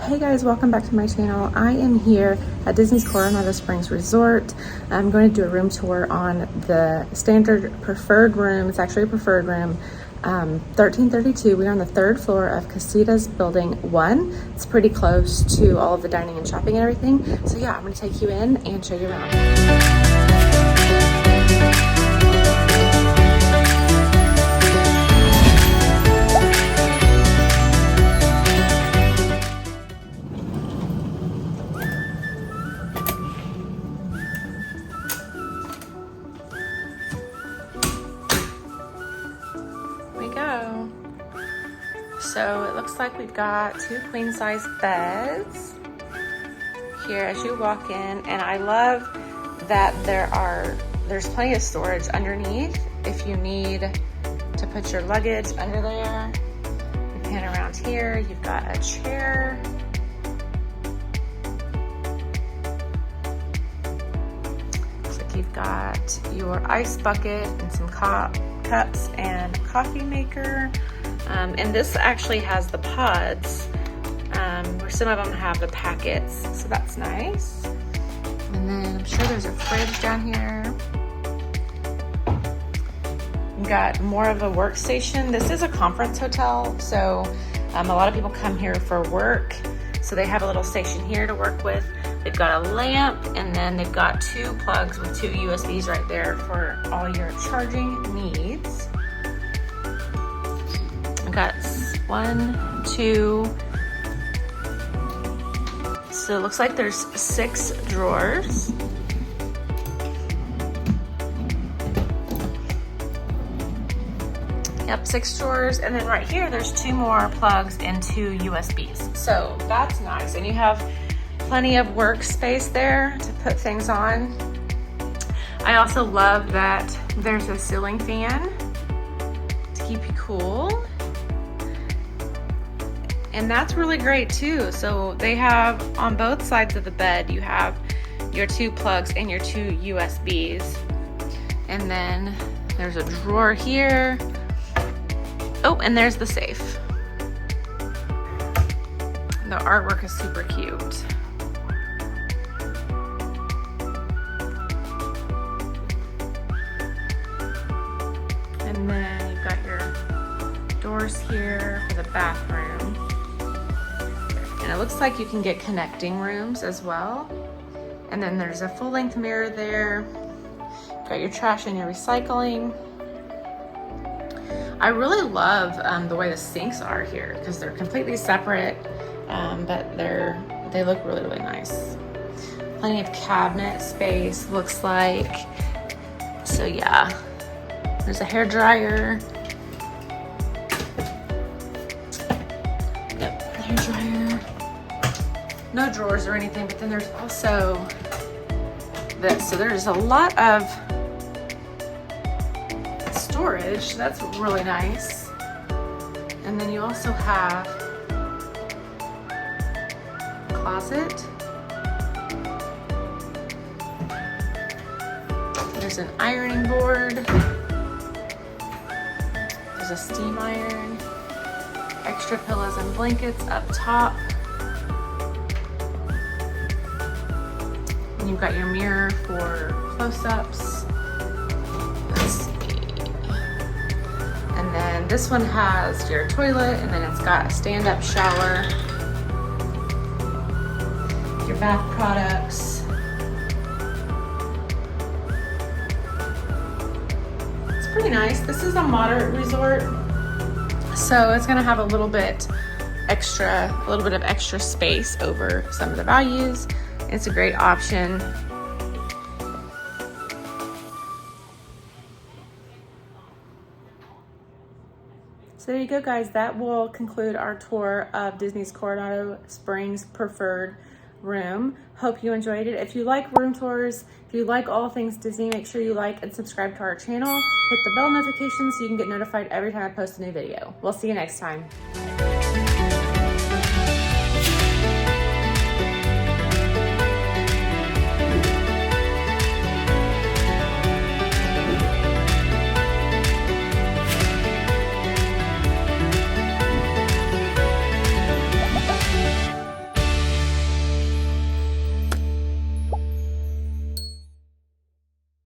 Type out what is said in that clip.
Hey guys, welcome back to my channel. I am here at Disney's Coronado Springs Resort. I'm going to do a room tour on the standard preferred room. It's actually a preferred room. 1332. We are on the third floor of Casitas Building 1. It's pretty close to all of the dining and shopping and everything. So yeah, I'm going to take you in and show you around. Go. So it looks like we've got 2 queen size beds here as you walk in, and I love that there's plenty of storage underneath if you need to put your luggage under there. You pan around here, you've got a chair. Looks like you've got your ice bucket and some cups and coffee maker, and this actually has the pods where some of them have the packets, so that's nice. And then I'm sure there's a fridge down here. We've got more of a workstation. This is a conference hotel, so a lot of people come here for work, so they have a little station here to work with. They've got a lamp, and then they've got 2 plugs with 2 USBs right there for all your charging needs. I've got 1, 2, so it looks like there's 6 drawers. Yep, 6 drawers, and then right here there's 2 more plugs and 2 USBs. So that's nice, and you have plenty of workspace there to put things on. I also love that there's a ceiling fan to keep you cool. And that's really great too. So they have on both sides of the bed, you have your 2 plugs and your 2 USBs. And then there's a drawer here. Oh, and there's the safe. The artwork is super cute. And then you've got your doors here for the bathroom. And it looks like you can get connecting rooms as well. And then there's a full-length mirror there. You've got your trash and your recycling. I really love the way the sinks are here because they're completely separate, but they look really, really nice. Plenty of cabinet space, looks like. So yeah. There's a hair dryer. Yep, hair dryer. No drawers or anything, but then there's also this. So there's a lot of storage. That's really nice. And then you also have a closet. There's an ironing board. There's a steam iron, extra pillows and blankets up top. And you've got your mirror for close-ups. Let's see. And then this one has your toilet, and then it's got a stand-up shower. Your bath products. It's pretty nice. This is a moderate resort, so it's gonna have a little bit of extra space over some of the values. It's a great option. So there you go, guys. That will conclude our tour of Disney's Coronado Springs preferred room. Hope you enjoyed it. If you like room tours, if you like all things Disney, make sure you like and subscribe to our channel. Hit the bell notification so you can get notified every time I post a new video. We'll see you next time.